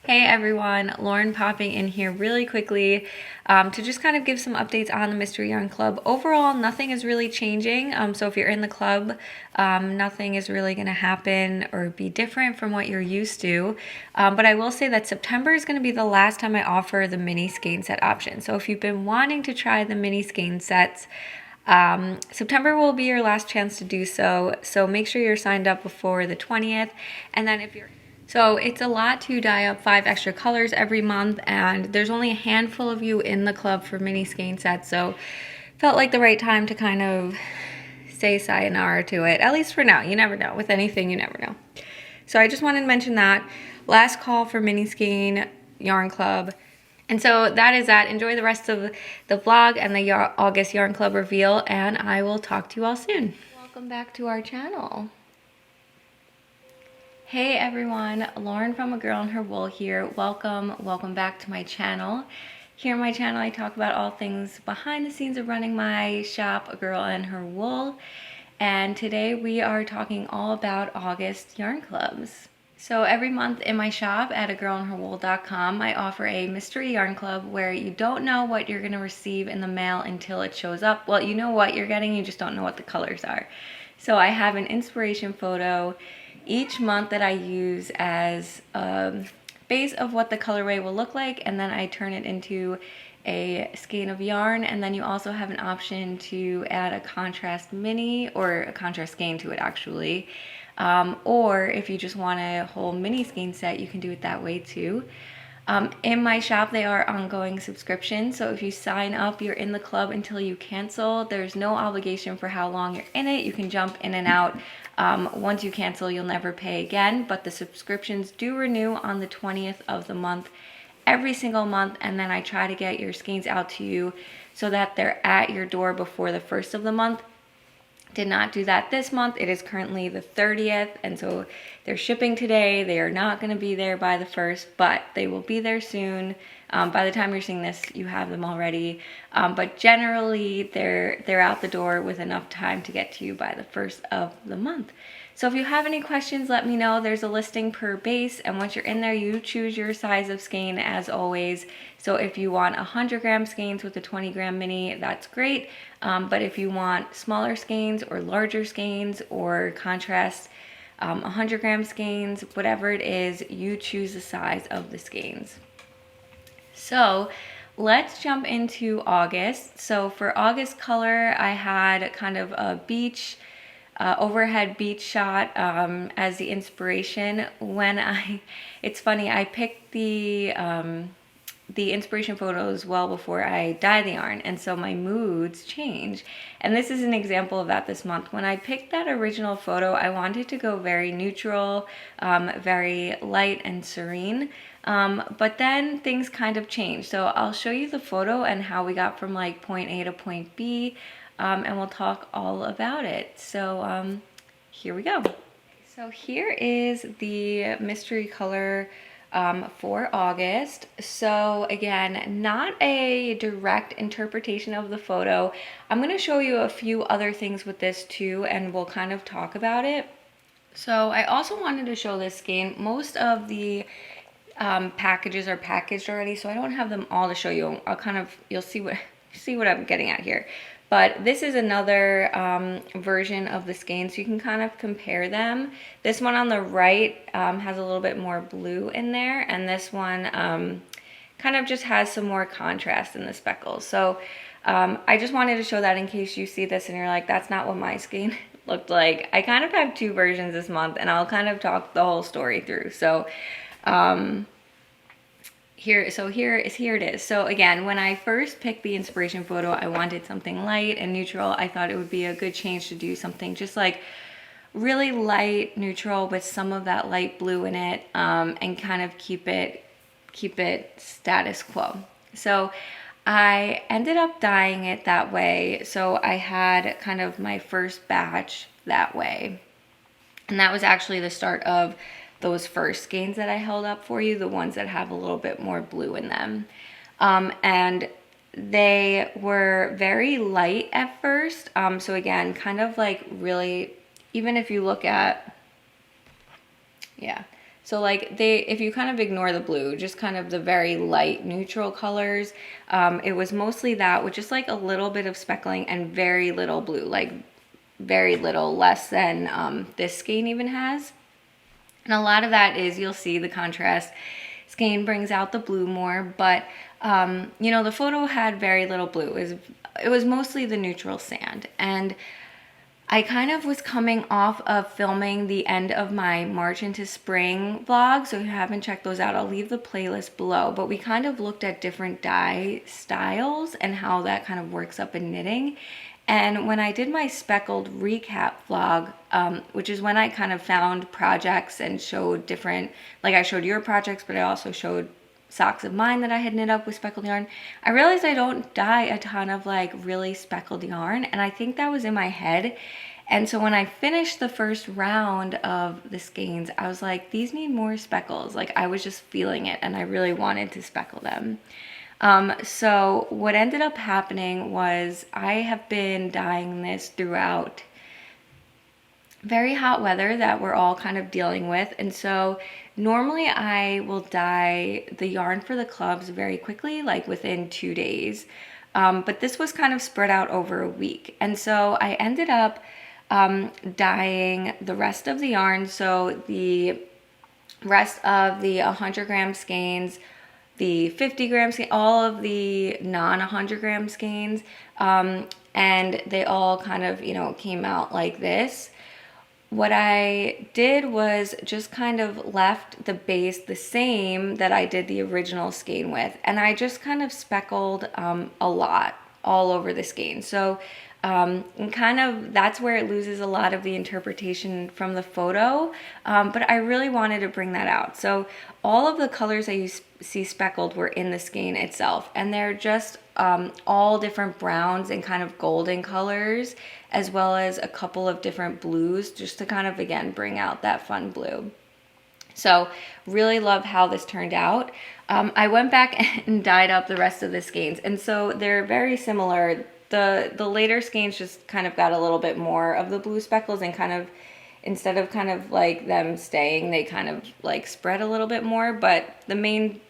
Hey everyone, Lauren popping in here really quickly to just kind of give some updates on the Mystery Yarn Club. Overall, nothing is really changing. So if you're in the club, nothing is really going to happen or be different from what you're used to. But I will say that September is going to be the last time I offer the mini skein set option. So if you've been wanting to try the mini skein sets, September will be your last chance to do so. So make sure you're signed up before the 20th. And then so it's a lot to dye up 5 extra colors every month, and there's only a handful of you in the club for mini skein sets, so felt like the right time to kind of say sayonara to it, at least for now. You never know. With anything, you never know. So I just wanted to mention that. Last call for mini skein yarn club. And so that is that. Enjoy the rest of the vlog and the August yarn club reveal, and I will talk to you all soon. Welcome back to our channel. Hey everyone, Lauren from A Girl and Her Wool here. Welcome back to my channel. Here on my channel I talk about all things behind the scenes of running my shop, A Girl and Her Wool. And today we are talking all about August yarn clubs. So every month in my shop at agirlandherwool.com I offer a mystery yarn club where you don't know what you're going to receive in the mail until it shows up. Well, you know what you're getting, you just don't know what the colors are. So I have an inspiration photo each month that I use as a base of what the colorway will look like, and then I turn it into a skein of yarn, and then you also have an option to add a contrast mini or a contrast skein to it actually, or if you just want a whole mini skein set, you can do it that way too. In my shop, they are ongoing subscriptions, so if you sign up, you're in the club until you cancel. There's no obligation for how long you're in it. You can jump in and out. Once you cancel, you'll never pay again, but the subscriptions do renew on the 20th of the month, every single month, and then I try to get your skeins out to you so that they're at your door before the 1st of the month. Did not do that this month. It is currently the 30th, and so they're shipping today. They are not going to be there by the 1st, but they will be there soon. By the time you're seeing this, you have them already, but generally they're out the door with enough time to get to you by the 1st of the month. So if you have any questions, let me know. There's a listing per base, and once you're in there, you choose your size of skein as always. So if you want 100-gram skeins with a 20-gram mini, that's great. But if you want smaller skeins or larger skeins or contrast 100-gram skeins, whatever it is, you choose the size of the skeins. So let's jump into August. So for August color, I had kind of a beach, overhead beach shot as the inspiration. It's funny, I picked the inspiration photos well before I dye the yarn, and so my moods change. And this is an example of that this month. When I picked that original photo, I wanted to go very neutral, very light and serene. But then things kind of changed. So I'll show you the photo and how we got from like point A to point B, and we'll talk all about it. So here we go. So here is the mystery color for August. So again, not a direct interpretation of the photo. I'm going to show you a few other things with this too, and we'll kind of talk about it. So I also wanted to show this skein. Most of the packages are packaged already, so I don't have them all to show you. You'll see what I'm getting at here. But this is another version of the skein, so you can kind of compare them. This one on the right has a little bit more blue in there, and this one kind of just has some more contrast in the speckles. So I just wanted to show that in case you see this and you're like, that's not what my skein looked like. I kind of have 2 versions this month, and I'll kind of talk the whole story through. So here it is. So again, when I first picked the inspiration photo, I wanted something light and neutral. I thought it would be a good change to do something just like really light neutral with some of that light blue in it, and kind of keep it status quo. So I ended up dyeing it that way. So I had kind of my first batch that way, and that was actually the start of those first skeins that I held up for you, the ones that have a little bit more blue in them. And they were very light at first. So again, kind of like really, even if you look at, yeah, So like if you kind of ignore the blue, just kind of the very light neutral colors, it was mostly that with just like a little bit of speckling and very little blue, like very little, less than this skein even has. And a lot of that is, you'll see the contrast skein brings out the blue more, but you know, the photo had very little blue. It was mostly the neutral sand. And I kind of was coming off of filming the end of my March into Spring vlog, so if you haven't checked those out, I'll leave the playlist below. But we kind of looked at different dye styles and how that kind of works up in knitting. And when I did my speckled recap vlog, which is when I kind of found projects and showed different, like I showed your projects, but I also showed socks of mine that I had knit up with speckled yarn, I realized I don't dye a ton of like really speckled yarn, and I think that was in my head. And so when I finished the first round of the skeins, I was like, these need more speckles. Like, I was just feeling it and I really wanted to speckle them. So what ended up happening was I have been dyeing this throughout very hot weather that we're all kind of dealing with. And so normally I will dye the yarn for the clubs very quickly, like within 2 days. But this was kind of spread out over a week. And so I ended up dyeing the rest of the yarn. So the rest of the 100-gram skeins, the 50-gram skeins, all of the non-100-gram skeins, and they all kind of, you know, came out like this. What I did was just kind of left the base the same that I did the original skein with, and I just kind of speckled a lot all over the skein. So and kind of that's where it loses a lot of the interpretation from the photo, but I really wanted to bring that out. So all of the colors that you see speckled were in the skein itself, and they're just all different browns and kind of golden colors, as well as a couple of different blues, just to kind of, again, bring out that fun blue. So really love how this turned out. I went back and dyed up the rest of the skeins, and so they're very similar. The later skeins just kind of got a little bit more of the blue speckles, and kind of, instead of kind of like them staying, they kind of like spread a little bit more, but the main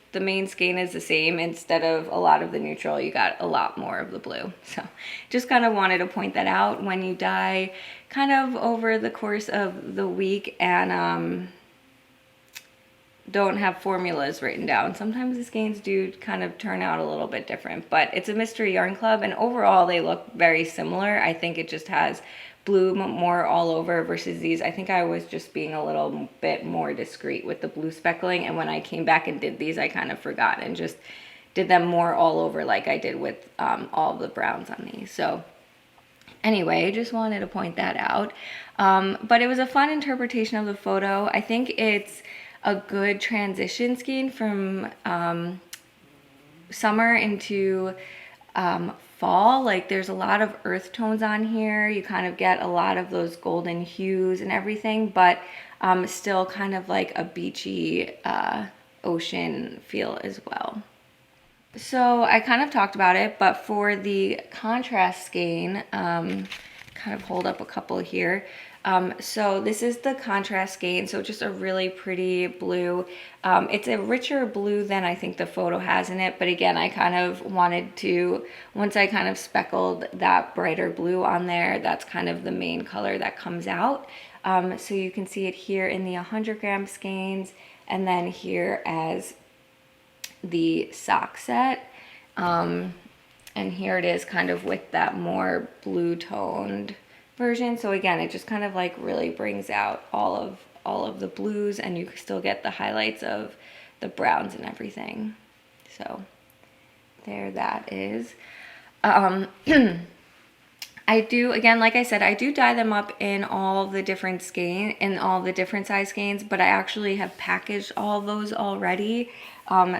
skein is the same. Instead of a lot of the neutral, you got a lot more of the blue. So just kind of wanted to point that out. When you dye kind of over the course of the week and don't have formulas written down, sometimes the skeins do kind of turn out a little bit different, but it's a mystery yarn club, and overall they look very similar. I think it just has blue more all over versus these. I think I was just being a little bit more discreet with the blue speckling, and when I came back and did these, I kind of forgot and just did them more all over like I did with all the browns on these. So anyway, just wanted to point that out. But it was a fun interpretation of the photo. I think it's a good transition skein from summer into fall. Like, there's a lot of earth tones on here. You kind of get a lot of those golden hues and everything, but still kind of like a beachy ocean feel as well. So I kind of talked about it, but for the contrast skein, kind of hold up a couple here. So this is the contrast skein, so just a really pretty blue. It's a richer blue than I think the photo has in it, but again, I kind of wanted to, once I kind of speckled that brighter blue on there, that's kind of the main color that comes out. So you can see it here in the 100-gram skeins, and then here as the sock set. And here it is kind of with that more blue toned version. So again, it just kind of like really brings out all of the blues, and you still get the highlights of the browns and everything. So there that is. I do, again, like I said, I do dye them up in all the different skeins, in all the different size skeins, but I actually have packaged all those already.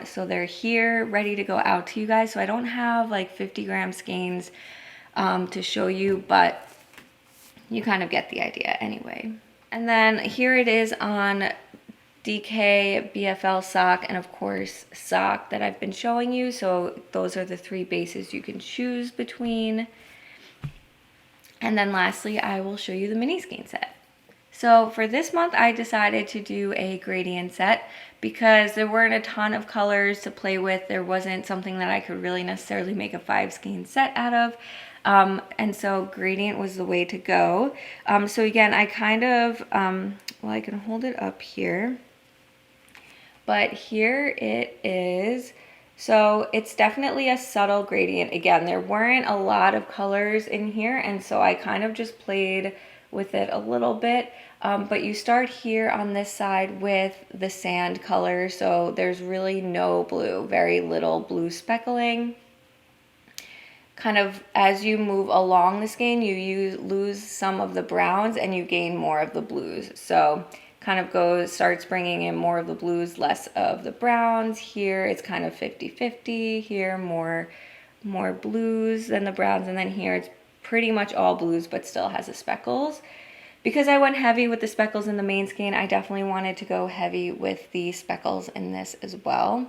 So they're here ready to go out to you guys. So I don't have like 50-gram skeins to show you, but you kind of get the idea anyway. And then here it is on DK, BFL sock, and of course sock that I've been showing you. So those are the 3 bases you can choose between. And then lastly, I will show you the mini skein set. So for this month, I decided to do a gradient set because there weren't a ton of colors to play with. There wasn't something that I could really necessarily make a 5 skein set out of. And so gradient was the way to go. So again, I kind of, well, I can hold it up here, but here it is. So it's definitely a subtle gradient. Again, there weren't a lot of colors in here, and so I kind of just played with it a little bit. But you start here on this side with the sand color, so there's really no blue, very little blue speckling. Kind of as you move along the skein, you lose some of the browns and you gain more of the blues. So kind of starts bringing in more of the blues, less of the browns. Here it's kind of 50-50. Here more blues than the browns, and then here it's pretty much all blues but still has the speckles. Because I went heavy with the speckles in the main skein, I definitely wanted to go heavy with the speckles in this as well.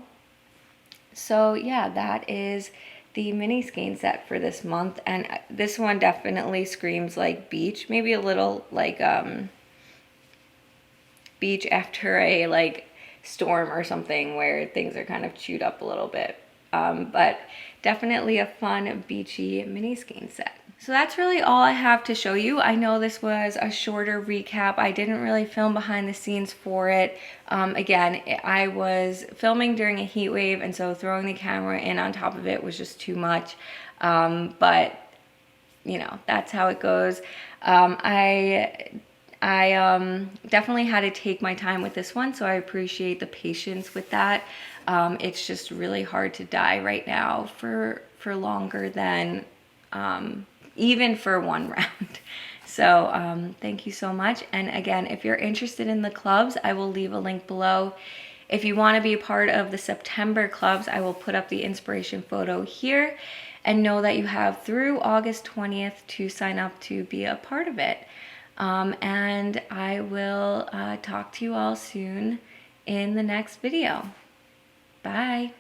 So yeah, that is the mini skein set for this month, and this one definitely screams like beach, maybe a little like beach after a like storm or something where things are kind of chewed up a little bit, but definitely a fun beachy mini skein set. So that's really all I have to show you. I know this was a shorter recap. I didn't really film behind the scenes for it. Again, I was filming during a heat wave, and so throwing the camera in on top of it was just too much. But you know, that's how it goes. I definitely had to take my time with this one, so I appreciate the patience with that. It's just really hard to dye right now for longer than even for one round. So thank you so much. And again, if you're interested in the clubs, I will leave a link below. If you want to be a part of the September clubs, I will put up the inspiration photo here, and know that you have through August 20th to sign up to be a part of it. And I will talk to you all soon in the next video. Bye.